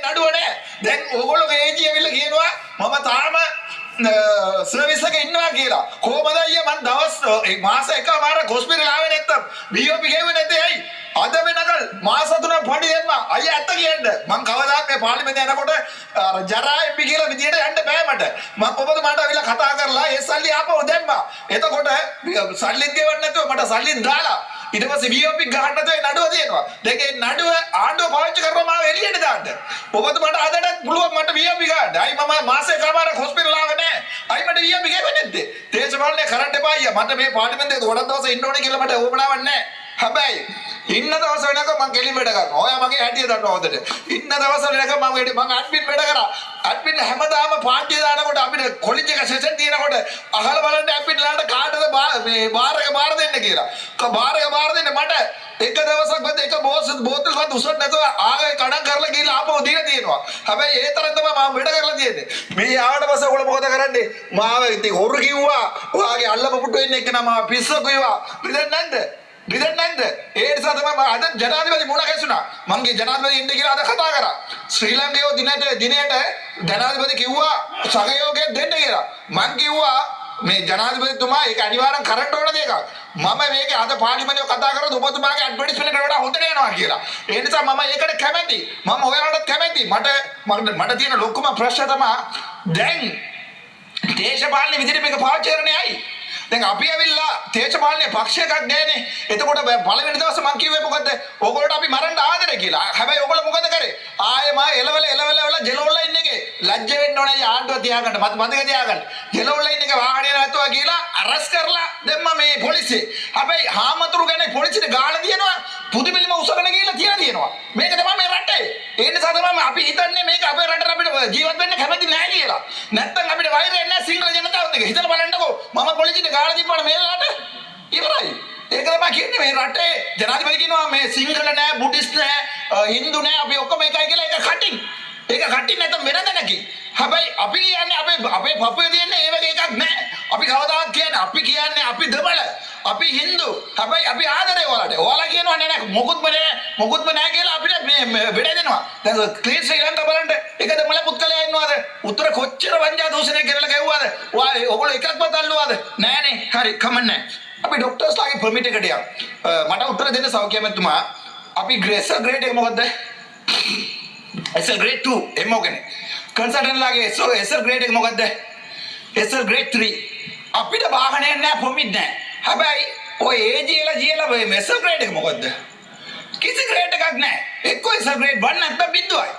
නඩුවනේ දැන් ඕගොල්ලෝ ඒජී ඇවිල්ලා කියනවා මම තාම සර්විස් එකේ ඉන්නවා කියලා. කොහමද අයියා මං දවස් මාස එකමාරක් හොස්පිටල් ආවේ නැත්තම් BOP ගෙවුවේ නැතේ ඇයි? අද වෙනකල් මාස 3ක් පඩි දෙන්න. අයියා ඇත්ත කියන්න. මං කවදාත් මේ පාර්ලිමේන්තේ යනකොට ජරා MP කියලා විදියට යන්න බෑ මට. මං ඔබතුමාට අවිලා කතා කරලා ඒ සල්ලි ආපහු දැම්මා. එතකොට සල්ලිත් ගෙවන්න නැතුව මට සල්ලිත් දාලා ඊට පස්සේ BOP ගහන්න නැතුව ඒ නඩුව තියෙනවා. දැන් ඒ නඩුව ආණ්ඩුව පාවිච්චි කරනවා මාව එළියට දාන්න. ඔබතුමාට අදටත් පුළුවන් මට BOP ගන්න. අයි මම මාසේ එකමාරක් හොස්පිටල් ආවේ නැහැ. අයි මට BOP ගෙවෙන්නේ නැද්ද? දේශපාලනේ කරන්න එපා අයියා. මට මේ පාර්ලිමේන්තේ ගොඩක් දවස් ඉන්න ඕනේ කියලා මට ඕමනාවක් නැහැ. හැබැයි ඉන්න දවස් වෙනකම් මම කෙලින් වැඩ කරනවා. ඔයා මගේ හැටිය දන්නවා හොඳට. ඉන්න දවස් වෙනකම් මම ඇඩ්මින් වැඩ කරා. ඇඩ්මින් හැමදාම පාටිය දානකොට අපිට කොලිජ් එක සෙෂන් තියෙනකොට අහල බලන්න ඇඩ්මින්ලාට කාටද මේ බාර් එක බාර දෙන්න කියලා. බාර් එක බාර දෙන්න මට එක දවසක් වත් එක බෝතල්වත් උසට නැතුව ආගේ කඩන් කරලා ගිහලා ආපහු දීලා තියෙනවා. හැබැයි ඒ තරම් තමයි මම වැඩ කරලා තියෙන්නේ. මේ ආවට පස්සේ ඔයගොල්ලෝ මොකද කරන්නේ? මාව ඉතින් හොරු කිව්වා. ඔයාගේ අල්ලපු පුටු ඉන්න එක නම පිස්සු කිව්වා. පිළිදෙන්නේ නැද්ද? රිදෙන්නේ නැද්ද? ඒ නිසා තමයි මම අද ජනාධිපති මුණ ගැසුණා. මංගේ ජනාධිපති ඉන්න කියලා අද කතා කරා. ශ්‍රී ලංකාවේ දිනේට ජනාධිපති කිව්වා සහයෝගය දෙන්න කියලා. මං කිව්වා මේ ජනාධිපතිතුමා ඒක අනිවාර්යෙන් කරන්න ඕන දෙයක්. මම මේක අද පාර්ලිමේන්තුවේ කතා කරද්දී ඔබතුමාගේ ඇඩ්වර්ටයිස්මන්ට් එකට වඩා හොඳට යනවා කියලා. ඒ නිසා මම ඒකට කැමැති. මම ඔයාලටත් කැමැති. මට තියෙන ලොකුම ප්‍රශ්න තමයි දැන් දේශපාලන විදිහට මේක පාවිච්චි කරන්නේ ඇයි? දැන් අපි ඇවිල්ලා දේශපාලනේ පක්ෂ එකක් නෑනේ. එතකොට පළවෙනි දවසේ මං කිව්වේ මොකද්ද? ඕගොල්ලෝට අපි මරන්න ආදරේ කියලා. හැබැයි ඕගොල්ලෝ මොකද කරේ? ආයේ මා එලවල ජෙලවල ඉන්න එකේ ලැජ්ජ වෙන්න ඕනේ ආණ්ඩුව තියාගන්න. මතක තියාගන්න. ජෙලවල ඉන්න එක වාහනේ නැතුවා කියලා අරස් කරලා දැම්මා මේ පොලිසිය. හැබැයි හාමතුරු ගැන පොලිසියට ගාලා දිනනවා. පුදුබිලිම උසගෙන ගිහලා තියලා දිනනවා. මේක තමයි මේ රටේ. ඒ නිසා තමයි අපි හිතන්නේ මේක අපේ රටට අපිට ජීවත් වෙන්න කැමති නෑ කියලා. නැත්තම් අපිට වෛරය නෑ සිංහල ජනතාවත් එක්ක. හිතලා බලන්නකෝ. මම පොලිසියට ගාලා දීපුවාට මේලාට ඉවරයි. ඒක තමයි කියන්නේ මේ රටේ ජනාධිපති කියනවා මේ සිංහල නෑ, බුද්දිස්ට් නෑ, හින්දු නෑ අපි ඔක්කොම එකයි කියලා ඒක කටින්. ඒක කටින් නැත්නම් වෙන දැනකි. හැබැයි අපි කියන්නේ අපේ පපුවේ තියෙන ඒ වගේ එකක් නෑ. අපි කවදාවත් කියන්නේ අපි දෙමළ, අපි හින්දු. හැබැයි අපි ආදරේ ඔයාලට. ඔයාලා කියනවා නෑ මොකුත්ම නෑ කියලා අපිට මේ වෙඩ දෙනවා. දැන් ක්ලීන් ශ්‍රී ලංකාව බලන්න එක දෙමළ පුත්කලයා ඉන්නවද? උත්තර කොච්චර වංජා දූෂණය කරලා ගැව්වද? ඔයගොල්ලෝ එකක්වත් අල්ලුවාද? නෑනේ. හරි කමන්නේ. අපි ડોක්ටර්ස්ලාගේ පර්මිට් එකට යමු. මට උත්තර දෙන්න සෞඛ්‍ය මැතිතුමා. අපි SL ග්‍රේඩ් එක මොකද්ද? SL grade 2 එමෝ කෙනෙක්. කන්සල්ටන්ට් ලාගේ SL grade එක මොකද්ද? SL grade 3. අපිට වාහනයක් නැහැ, පොමිට් නැහැ. හැබැයි ඔය AG SL grade එක මොකද්ද? කිසි grade එකක් නැහැ. එක්ක SL grade 1 නැත්නම් බිඳුවයි.